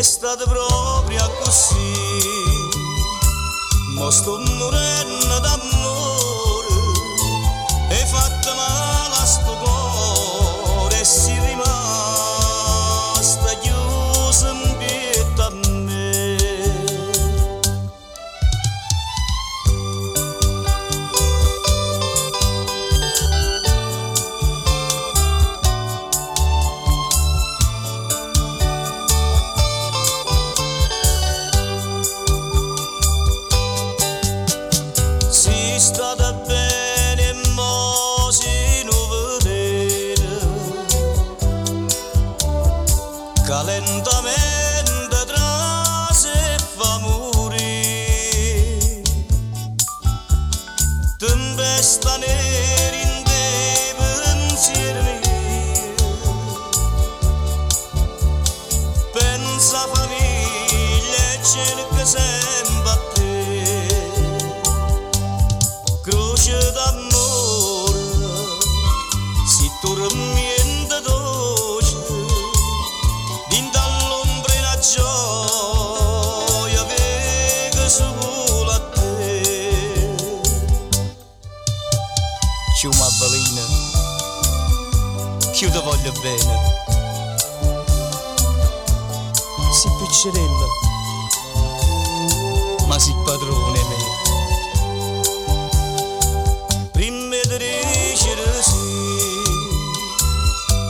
stato proprio così, mo sto morendo d'amore, e fatta male a sto cuore, e si rimasta chiusa in pietà a me. Si stata bene, mo si non vedete, che lentamente tra se fa morire, tempesta nera in te pensieri miei, pensa famiglia e cerca sempre a te. Croce d'amore, si tormenta dolce, dintre all'ombra e la gioia che solo a te. Ciuma Balina, che io ti voglio bene, si piccerella, ma si padrone me. Prima di dicere sì,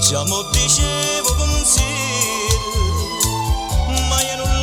già mo dicevo pensieri, ma io non